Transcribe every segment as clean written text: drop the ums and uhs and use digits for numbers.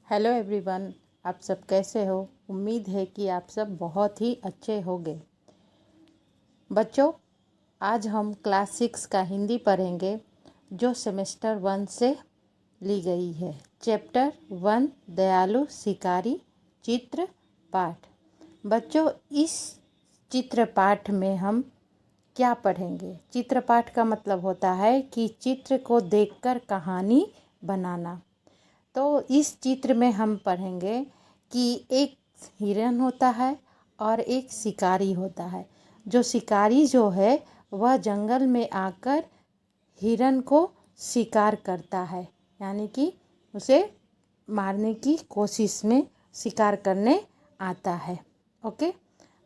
Hello everyone, आप सब कैसे हो। उम्मीद है कि आप सब बहुत ही अच्छे होंगे। बच्चों, आज हम क्लास 6 का हिंदी पढ़ेंगे जो सेमेस्टर 1 से ली गई है। चैप्टर 1 दयालु शिकारी चित्र पाठ। बच्चों, इस चित्र पाठ में हम क्या पढ़ेंगे? चित्र पाठ का मतलब होता है कि चित्र को देखकर कहानी बनाना। तो इस चित्र में हम पढ़ेंगे कि एक हिरन होता है और एक शिकारी होता है। जो शिकारी जो है वह जंगल में आकर हिरन को शिकार करता है, यानी कि उसे मारने की कोशिश में शिकार करने आता है। ओके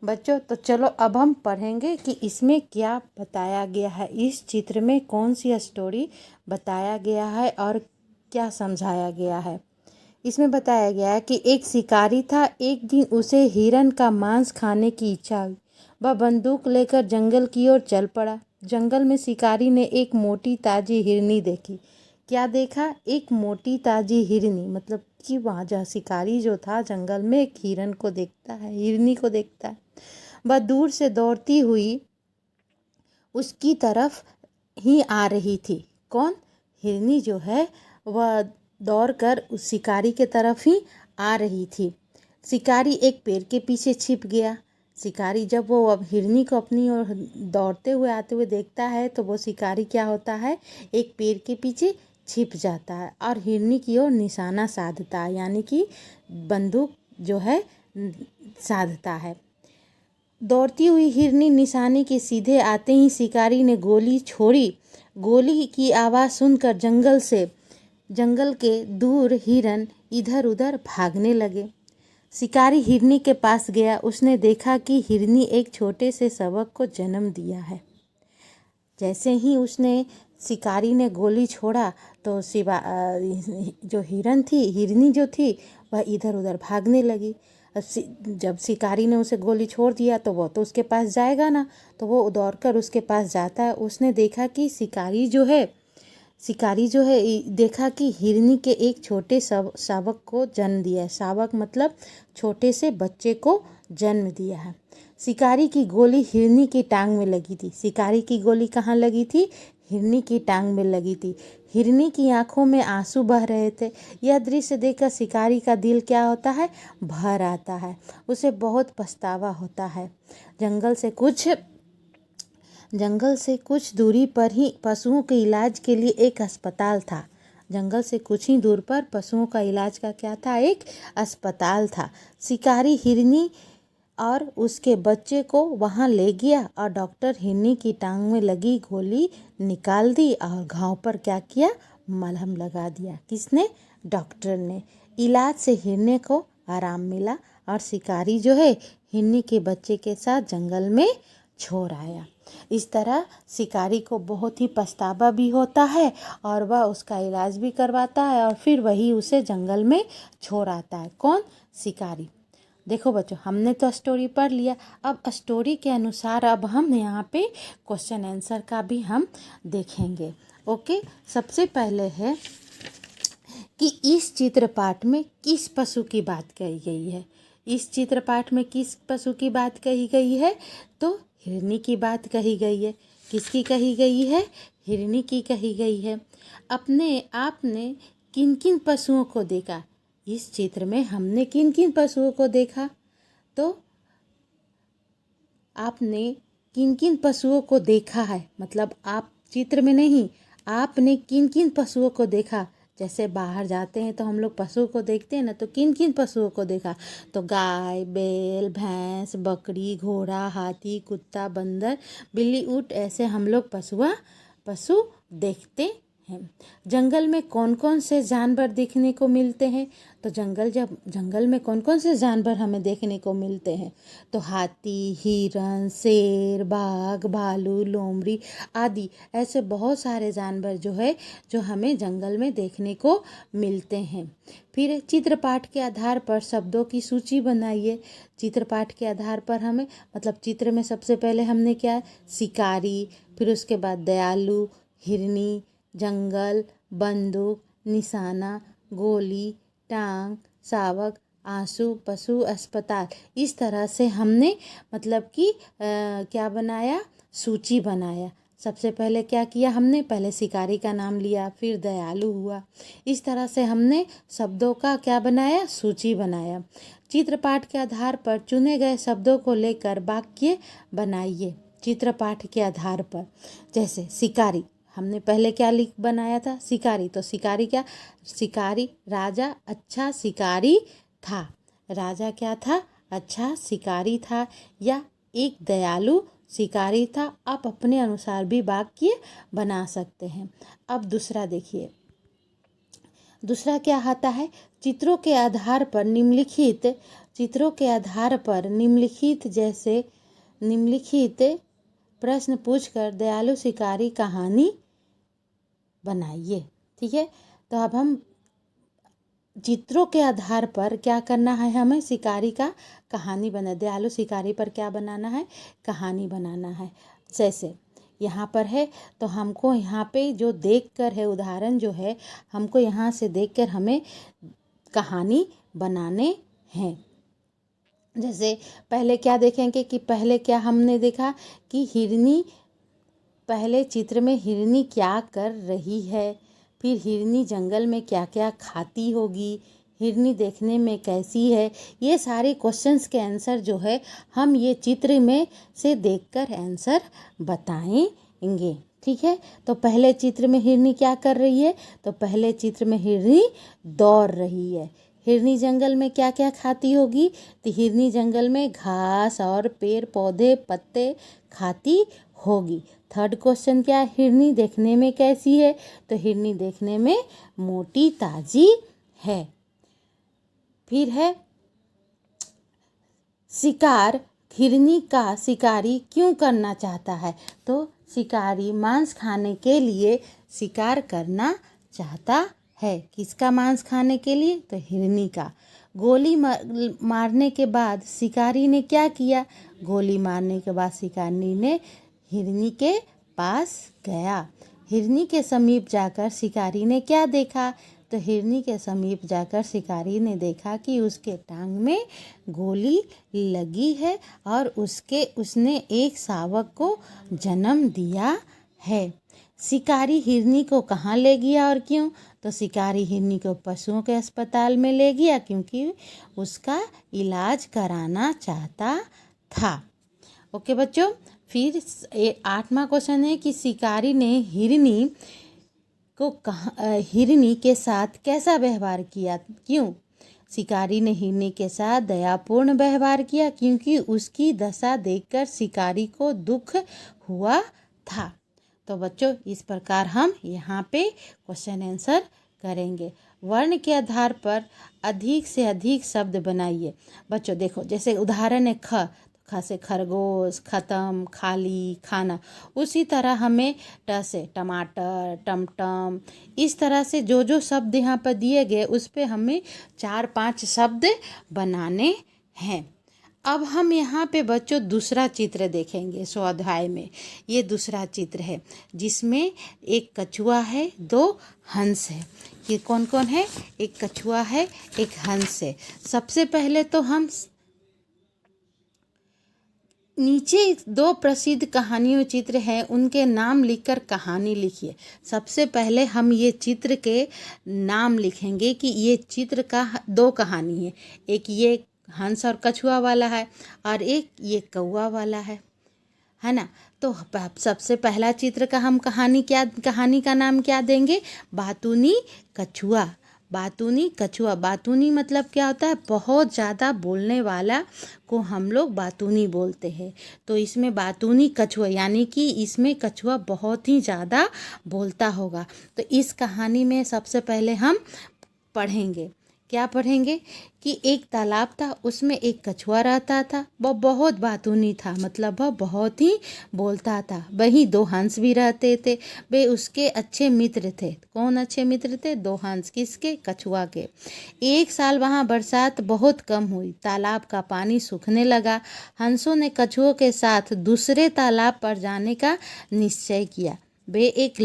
बच्चों, तो चलो अब हम पढ़ेंगे कि इसमें क्या बताया गया है। इस चित्र में कौन सी स्टोरी बताया गया है और क्या समझाया गया है। इसमें बताया गया है कि एक शिकारी था। एक दिन उसे हिरन का मांस खाने की इच्छा हुई। वह बंदूक लेकर जंगल की ओर चल पड़ा। जंगल में शिकारी ने एक मोटी ताजी हिरनी देखी। क्या देखा? एक मोटी ताजी हिरनी, मतलब कि वहाँ जहाँ शिकारी जो था जंगल में एक हिरन को देखता है, हिरनी को देखता है। वह दूर से दौड़ती हुई उसकी तरफ ही आ रही थी। कौन? हिरनी जो है वह दौड़कर उस शिकारी के तरफ ही आ रही थी। शिकारी एक पेड़ के पीछे छिप गया। शिकारी जब वो अब हिरनी को अपनी ओर दौड़ते हुए आते हुए देखता है तो वो शिकारी क्या होता है, एक पेड़ के पीछे छिप जाता है और हिरनी की ओर निशाना साधता है, यानी कि बंदूक जो है साधता है। दौड़ती हुई हिरनी निशाने के सीधे आते ही शिकारी ने गोली छोड़ी। गोली की आवाज़ सुनकर जंगल के दूर हिरन इधर उधर भागने लगे। शिकारी हिरनी के पास गया। उसने देखा कि हिरनी एक छोटे से सबक को जन्म दिया है। जैसे ही उसने शिकारी ने गोली छोड़ा तो जो हिरनी जो थी वह इधर उधर भागने लगी। जब शिकारी ने उसे गोली छोड़ दिया तो वो तो उसके पास जाएगा ना, तो वो दौड़कर उसके पास जाता है। उसने देखा कि शिकारी जो है देखा कि हिरनी के एक छोटे शावक को जन्म दिया है। शावक मतलब छोटे से बच्चे को जन्म दिया है। शिकारी की गोली हिरनी की टांग में लगी थी। शिकारी की गोली कहाँ लगी थी? हिरनी की टांग में लगी थी। हिरनी की आंखों में आंसू बह रहे थे। यह दृश्य देखकर शिकारी का दिल क्या होता है? भर आता है। उसे बहुत पछतावा होता है। जंगल से कुछ दूरी पर ही पशुओं के इलाज के लिए एक अस्पताल था। जंगल से कुछ ही दूर पर पशुओं का इलाज का क्या था? एक अस्पताल था। शिकारी हिरनी और उसके बच्चे को वहां ले गया और डॉक्टर हिरनी की टांग में लगी गोली निकाल दी और घाव पर क्या किया? मलहम लगा दिया। किसने? डॉक्टर ने। इलाज से हिरनी को आराम मिला और शिकारी जो है हिरनी के बच्चे के साथ जंगल में छोड़ आया। इस तरह शिकारी को बहुत ही पछतावा भी होता है और वह उसका इलाज भी करवाता है और फिर वही उसे जंगल में छोड़ आता है। कौन? शिकारी। देखो बच्चों, हमने तो स्टोरी पढ़ लिया। अब स्टोरी के अनुसार अब हम यहाँ पे क्वेश्चन आंसर का भी हम देखेंगे। ओके, सबसे पहले है कि इस चित्रपाठ में किस पशु की बात कही गई है? इस चित्रपाठ में किस पशु की बात कही गई है? तो हिरनी की बात कही गई है। किसकी कही गई है? हिरनी की कही गई है। आपने किन किन पशुओं को देखा? इस चित्र में हमने किन किन पशुओं को देखा? तो आपने किन किन पशुओं को देखा है, मतलब आप चित्र में नहीं, आपने किन किन पशुओं को देखा? जैसे बाहर जाते हैं तो हम लोग पशु को देखते हैं ना, तो किन किन पशुओं को देखा? तो गाय, बैल, भैंस, बकरी, घोड़ा, हाथी, कुत्ता, बंदर, बिल्ली, ऊँट, ऐसे हम लोग पशु देखते हैं। जंगल में कौन कौन से जानवर देखने को मिलते हैं? तो जंगल में कौन कौन से जानवर हमें देखने को मिलते हैं? तो हाथी, हिरन, शेर, बाघ, भालू, लोमड़ी आदि ऐसे बहुत सारे जानवर जो हमें जंगल में देखने को मिलते हैं। फिर चित्रपाठ के आधार पर शब्दों की सूची बनाइए। चित्रपाठ के आधार पर हमें, मतलब चित्र में सबसे पहले हमने क्या? शिकारी, फिर उसके बाद दयालु, हिरनी, जंगल, बंदूक, निशाना, गोली, टांग, शावक, आंसू, पशु, अस्पताल। इस तरह से हमने मतलब कि क्या बनाया, सूची बनाया। सबसे पहले क्या किया हमने, पहले शिकारी का नाम लिया, फिर दयालु हुआ। इस तरह से हमने शब्दों का क्या बनाया, सूची बनाया। चित्रपाठ के आधार पर चुने गए शब्दों को लेकर वाक्य बनाइए। चित्रपाठ के आधार पर, जैसे शिकारी, हमने पहले क्या लिख बनाया था, शिकारी। तो शिकारी क्या, शिकारी राजा अच्छा शिकारी था। राजा क्या था, अच्छा शिकारी था। या एक दयालु शिकारी था। आप अपने अनुसार भी वाक्य बना सकते हैं। अब दूसरा देखिए, दूसरा क्या आता है, चित्रों के आधार पर निम्नलिखित जैसे निम्नलिखित प्रश्न पूछकर दयालु शिकारी कहानी बनाइए। ठीक है, तो अब हम चित्रों के आधार पर क्या करना है, हमें शिकारी का कहानी बना, दयालु शिकारी पर क्या बनाना है, कहानी बनाना है। जैसे यहाँ पर है, तो हमको यहाँ पे जो देखकर है, उदाहरण जो है, हमको यहाँ से देखकर हमें कहानी बनाने हैं। जैसे पहले क्या देखेंगे कि पहले क्या हमने देखा कि हिरनी, पहले चित्र में हिरनी क्या कर रही है, फिर हिरनी जंगल में क्या क्या खाती होगी, हिरनी देखने में कैसी है। ये सारे क्वेश्चंस के आंसर जो है हम ये चित्र में से देखकर आंसर बताएंगे। ठीक है, तो पहले चित्र में हिरनी क्या कर रही है, तो पहले चित्र में हिरनी दौड़ रही है। हिरनी जंगल में क्या क्या खाती होगी, तो हिरनी जंगल में घास और पेड़ पौधे पत्ते खाती होगी। थर्ड क्वेश्चन क्या है, हिरनी देखने में कैसी है, तो हिरनी देखने में मोटी ताजी है। फिर है शिकार, हिरनी का शिकारी क्यों करना चाहता है, तो शिकारी मांस खाने के लिए शिकार करना चाहता है। किसका मांस खाने के लिए, तो हिरनी का। गोली मारने के बाद शिकारी ने क्या किया, गोली मारने के बाद शिकारी ने हिरनी के पास गया। हिरनी के समीप जाकर शिकारी ने क्या देखा, तो हिरनी के समीप जाकर शिकारी ने देखा कि उसके टांग में गोली लगी है और उसने एक शावक को जन्म दिया है। शिकारी हिरनी को कहाँ ले गया और क्यों, तो शिकारी हिरनी को पशुओं के अस्पताल में ले गया क्योंकि उसका इलाज कराना चाहता था। ओके बच्चों, फिर 8वां क्वेश्चन है कि शिकारी ने हिरनी के साथ कैसा व्यवहार किया, क्यों। शिकारी ने हिरनी के साथ दयापूर्ण व्यवहार किया क्योंकि उसकी दशा देखकर शिकारी को दुख हुआ था। तो बच्चों, इस प्रकार हम यहाँ पे क्वेश्चन आंसर करेंगे। वर्ण के आधार पर अधिक से अधिक शब्द बनाइए। बच्चों देखो, जैसे उदाहरण है ख से खरगोश, खत्म, खाली, खाना। उसी तरह हमें ट से टमाटर, टमटम, इस तरह से जो जो शब्द यहाँ पर दिए गए उस पे हमें 4-5 शब्द बनाने हैं। अब हम यहाँ पे बच्चों दूसरा चित्र देखेंगे स्वाध्याय में। ये दूसरा चित्र है जिसमें एक कछुआ है, 2 हंस है। ये कौन कौन है, एक कछुआ है, एक हंस है। सबसे पहले तो हम नीचे 2 प्रसिद्ध कहानियों चित्र हैं, उनके नाम लिखकर कहानी लिखिए। सबसे पहले हम ये चित्र के नाम लिखेंगे कि ये चित्र का 2 कहानी है। एक ये हंस और कछुआ वाला है और एक ये कौवा वाला है ना। तो सबसे पहला चित्र का हम कहानी का नाम क्या देंगे, बातूनी कछुआ। बातूनी कछुआ, बातूनी मतलब क्या होता है, बहुत ज़्यादा बोलने वाला को हम लोग बातूनी बोलते हैं। तो इसमें बातूनी कछुआ यानी कि इसमें कछुआ बहुत ही ज़्यादा बोलता होगा। तो इस कहानी में सबसे पहले हम पढ़ेंगे, क्या पढ़ेंगे कि एक तालाब था, उसमें एक कछुआ रहता था। वह बहुत बातूनी था, मतलब वह बहुत ही बोलता था। वहीं 2 हंस भी रहते थे, वे उसके अच्छे मित्र थे। कौन अच्छे मित्र थे, 2 हंस। किसके, कछुआ के। एक साल वहाँ बरसात बहुत कम हुई, तालाब का पानी सूखने लगा। हंसों ने कछुओं के साथ दूसरे तालाब पर जाने का निश्चय किया। वे एक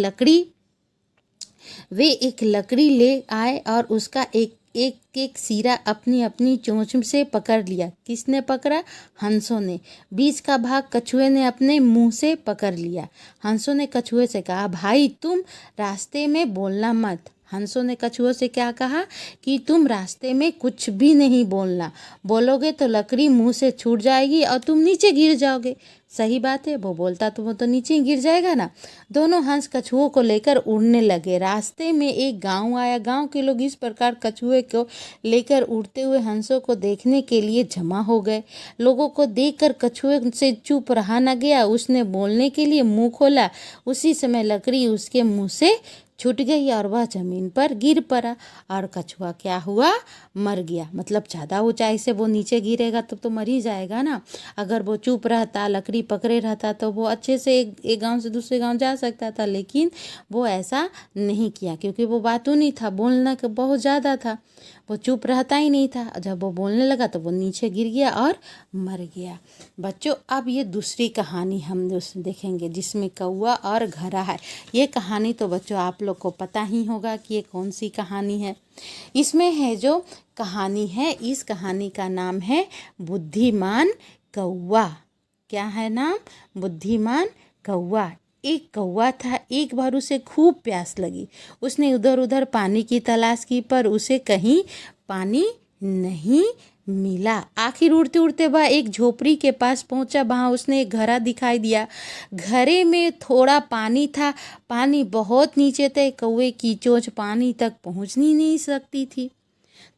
लकड़ी ले आए और उसका एक एक एक सिरा अपनी अपनी चोंच से पकड़ लिया। किसने पकड़ा? हंसों ने। बीच का भाग कछुए ने अपने मुंह से पकड़ लिया। हंसों ने कछुए से कहा, भाई तुम रास्ते में बोलना मत। हंसों ने कछुओं से क्या कहा कि तुम रास्ते में कुछ भी नहीं बोलना, बोलोगे तो लकड़ी मुंह से छूट जाएगी और तुम नीचे गिर जाओगे। सही बात है, वो बोलता तो वो तो नीचे ही गिर जाएगा ना। दोनों हंस कछुओं को लेकर उड़ने लगे। रास्ते में एक गांव आया। गांव के लोग इस प्रकार कछुए को लेकर उड़ते हुए हंसों को देखने के लिए जमा हो गए। लोगों को देखकर कछुए से चुप रहा न गया। उसने बोलने के लिए मुंह खोला। उसी समय लकड़ी उसके मुंह से छूट गई और वह जमीन पर गिर पड़ा। और कछुआ क्या हुआ? मर गया। मतलब ज़्यादा ऊंचाई से वो नीचे गिरेगा तो मर ही जाएगा ना। अगर वो चुप रहता, लकड़ी पकड़े रहता तो वो अच्छे से एक गांव से दूसरे गांव जा सकता था, लेकिन वो ऐसा नहीं किया क्योंकि वो बातू नहीं था, बोलना का बहुत ज़्यादा था। वो चुप रहता ही नहीं था। जब वो बोलने लगा तो वो नीचे गिर गया और मर गया। बच्चों, अब ये दूसरी कहानी हम देखेंगे जिसमें कौवा और घड़ा है। ये कहानी तो बच्चों आप लोग को पता ही होगा कि ये कौन सी कहानी है। इसमें है जो कहानी है, इस कहानी का नाम है बुद्धिमान कौवा। क्या है नाम? बुद्धिमान कौवा। एक कौवा था। एक बार उसे खूब प्यास लगी। उसने उधर उधर पानी की तलाश की पर उसे कहीं पानी नहीं मिला। आखिर उड़ते उड़ते वह एक झोपड़ी के पास पहुंचा। वहाँ उसने एक घड़ा दिखाई दिया। घड़े में थोड़ा पानी था। पानी बहुत नीचे थे। कौवे की चोंच पानी तक पहुंच नहीं सकती थी।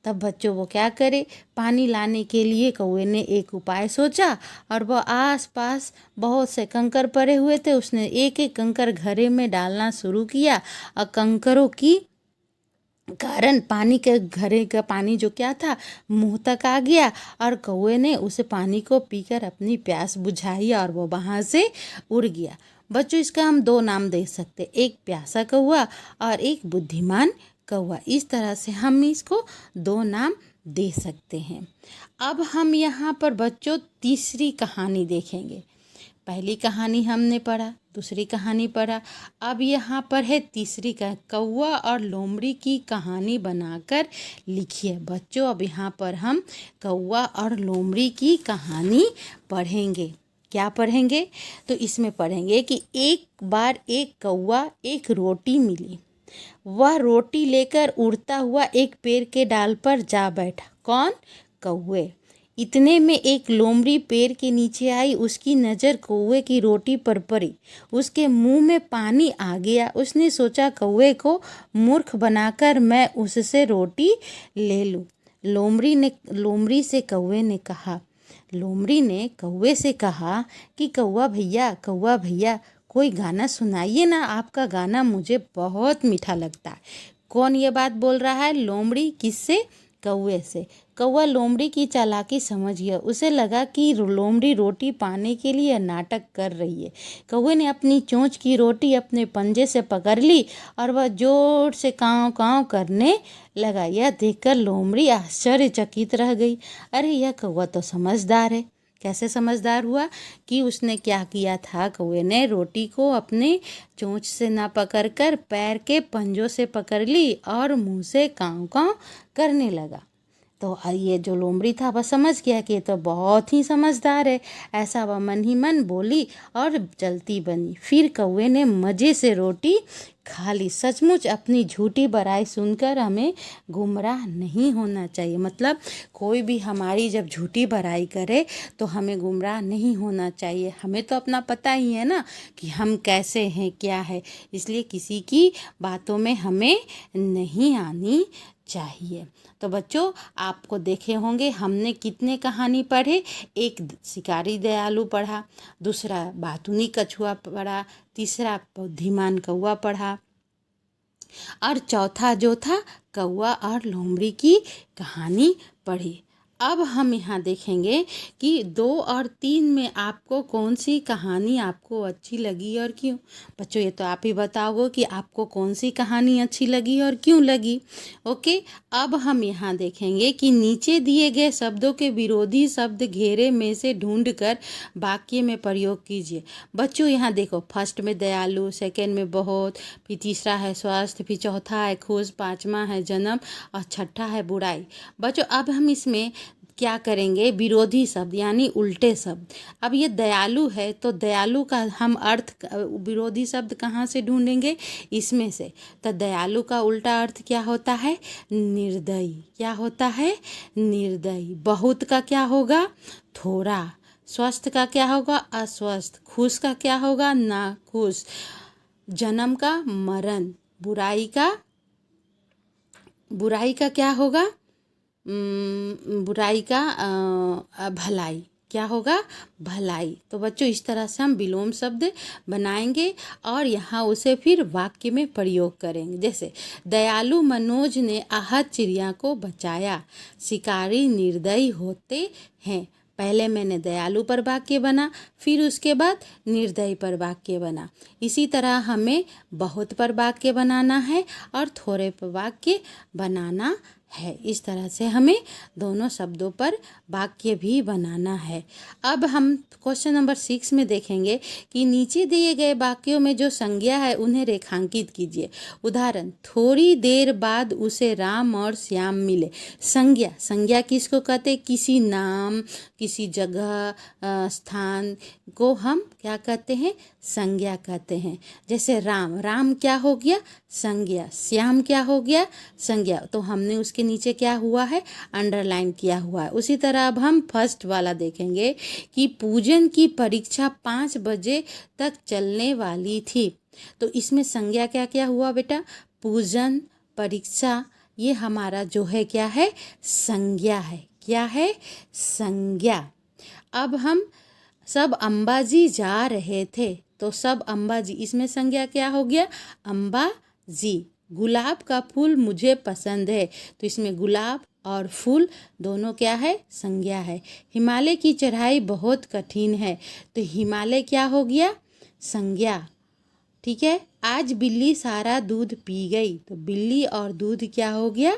तब बच्चों वो क्या करे? पानी लाने के लिए कौवे ने एक उपाय सोचा और वह आस पास बहुत से कंकर पड़े हुए थे। उसने एक एक कंकर घड़े में डालना शुरू किया और कंकरों की कारण पानी के घड़े का पानी जो क्या था मुंह तक आ गया और कौवे ने उस पानी को पीकर अपनी प्यास बुझाई और वो वहाँ से उड़ गया। बच्चों, इसका हम दो नाम दे सकते, एक प्यासा कौवा और एक बुद्धिमान कौवा। इस तरह से हम इसको दो नाम दे सकते हैं। अब हम यहाँ पर बच्चों तीसरी कहानी देखेंगे। पहली कहानी हमने पढ़ा, दूसरी कहानी पढ़ा। अब यहाँ पर है तीसरी कौवा और लोमड़ी की कहानी बनाकर लिखिए। बच्चों, अब यहाँ पर हम कौवा और लोमड़ी की कहानी पढ़ेंगे। क्या पढ़ेंगे? तो इसमें पढ़ेंगे कि एक बार एक कौवा एक रोटी मिली। वह रोटी लेकर उड़ता हुआ एक पेड़ के डाल पर जा बैठा। कौन? कौवे। इतने में एक लोमड़ी पेड़ के नीचे आई। उसकी नज़र कौवे की रोटी पर पड़ी। उसके मुंह में पानी आ गया। उसने सोचा कौवे को मूर्ख बनाकर मैं उससे रोटी ले लूं। लोमड़ी से कौवे से कहा कि कौवा भैया कोई गाना सुनाइए ना, आपका गाना मुझे बहुत मीठा लगता है। कौन ये बात बोल रहा है? लोमड़ी। किससे? कौवे से। कौवा लोमड़ी की चालाकी समझ गया। उसे लगा कि लोमड़ी रोटी पाने के लिए नाटक कर रही है। कौवे ने अपनी चोंच की रोटी अपने पंजे से पकड़ ली और वह जोर से काँव काँव करने लगा। यह देखकर लोमड़ी आश्चर्यचकित रह गई। अरे, यह कौवा तो समझदार है। कैसे समझदार हुआ? कि उसने क्या किया था, कौवे ने रोटी को अपने चोंच से ना पकड़कर पैर के पंजों से पकड़ ली और मुंह से काँव काँव करने लगा। तो ये जो लोमड़ी था वह समझ गया कि ये तो बहुत ही समझदार है। ऐसा वह मन ही मन बोली और चलती बनी। फिर कौवे ने मज़े से रोटी खा ली। सचमुच अपनी झूठी बड़ाई सुनकर हमें गुमराह नहीं होना चाहिए। मतलब कोई भी हमारी जब झूठी बड़ाई करे तो हमें गुमराह नहीं होना चाहिए। हमें तो अपना पता ही है ना कि हम कैसे हैं, क्या है। इसलिए किसी की बातों में हमें नहीं आनी चाहिए। तो बच्चों, आपको देखे होंगे हमने कितने कहानी पढ़े। एक शिकारी दयालु पढ़ा, दूसरा बातूनी कछुआ पढ़ा, तीसरा बुद्धिमान कौवा पढ़ा और चौथा जो था कौवा और लोमड़ी की कहानी पढ़ी। अब हम यहाँ देखेंगे कि 2 और 3 में आपको कौन सी कहानी आपको अच्छी लगी और क्यों। बच्चों ये तो आप ही बताओगे कि आपको कौन सी कहानी अच्छी लगी और क्यों लगी। ओके, अब हम यहाँ देखेंगे कि नीचे दिए गए शब्दों के विरोधी शब्द घेरे में से ढूंढकर वाक्य में प्रयोग कीजिए। बच्चों यहाँ देखो, फर्स्ट में दयालु, सेकंड में बहुत, फिर तीसरा है स्वस्थ, फिर चौथा है खुश, पांचवा है जन्म और छठा है बुराई। बच्चों अब हम इसमें क्या करेंगे, विरोधी शब्द यानी उल्टे शब्द। अब ये दयालु है तो दयालु का हम अर्थ विरोधी शब्द कहाँ से ढूंढेंगे, इसमें से। तो दयालु का उल्टा अर्थ क्या होता है, निर्दयी। क्या होता है, निर्दयी। बहुत का क्या होगा, थोड़ा। स्वस्थ का क्या होगा, अस्वस्थ। खुश का क्या होगा, नाखुश। जन्म का मरण। बुराई का क्या होगा, बुराई का भलाई। क्या होगा, भलाई। तो बच्चों इस तरह से हम विलोम शब्द बनाएंगे और यहाँ उसे फिर वाक्य में प्रयोग करेंगे। जैसे दयालु मनोज ने आहत चिड़िया को बचाया, शिकारी निर्दयी होते हैं। पहले मैंने दयालु पर वाक्य बना, फिर उसके बाद निर्दयी पर वाक्य बना। इसी तरह हमें बहुत पर वाक्य बनाना है और थोड़े पर वाक्य बनाना है। इस तरह से हमें दोनों शब्दों पर वाक्य भी बनाना है। अब हम क्वेश्चन नंबर 6 में देखेंगे कि नीचे दिए गए वाक्यों में जो संज्ञा है उन्हें रेखांकित कीजिए। उदाहरण, थोड़ी देर बाद उसे राम और श्याम मिले। संज्ञा किसको कहते हैं, किसी नाम, किसी जगह, स्थान को हम क्या कहते हैं, संज्ञा कहते हैं। जैसे राम क्या हो गया, संज्ञा। श्याम क्या हो गया, संज्ञा। तो हमने उसके नीचे क्या हुआ है, अंडरलाइन किया हुआ है। उसी तरह अब हम फर्स्ट वाला देखेंगे कि पूजन की परीक्षा 5 बजे तक चलने वाली थी। तो इसमें संज्ञा क्या क्या हुआ बेटा, पूजन, परीक्षा, ये हमारा जो है क्या है, संज्ञा है। क्या है, संज्ञा। अब हम सब अंबाजी जा रहे थे, तो सब अंबाजी, इसमें संज्ञा क्या हो गया, अंबाजी। गुलाब का फूल मुझे पसंद है, तो इसमें गुलाब और फूल दोनों क्या है, संज्ञा है। हिमालय की चढ़ाई बहुत कठिन है, तो हिमालय क्या हो गया, संज्ञा। ठीक है। आज बिल्ली सारा दूध पी गई, तो बिल्ली और दूध क्या हो गया,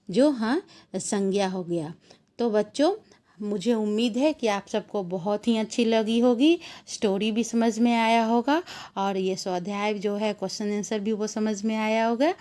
जो हाँ संज्ञा हो गया। तो बच्चों मुझे उम्मीद है कि आप सबको बहुत ही अच्छी लगी होगी, स्टोरी भी समझ में आया होगा और ये स्वाध्याय जो है क्वेश्चन आंसर भी वो समझ में आया होगा।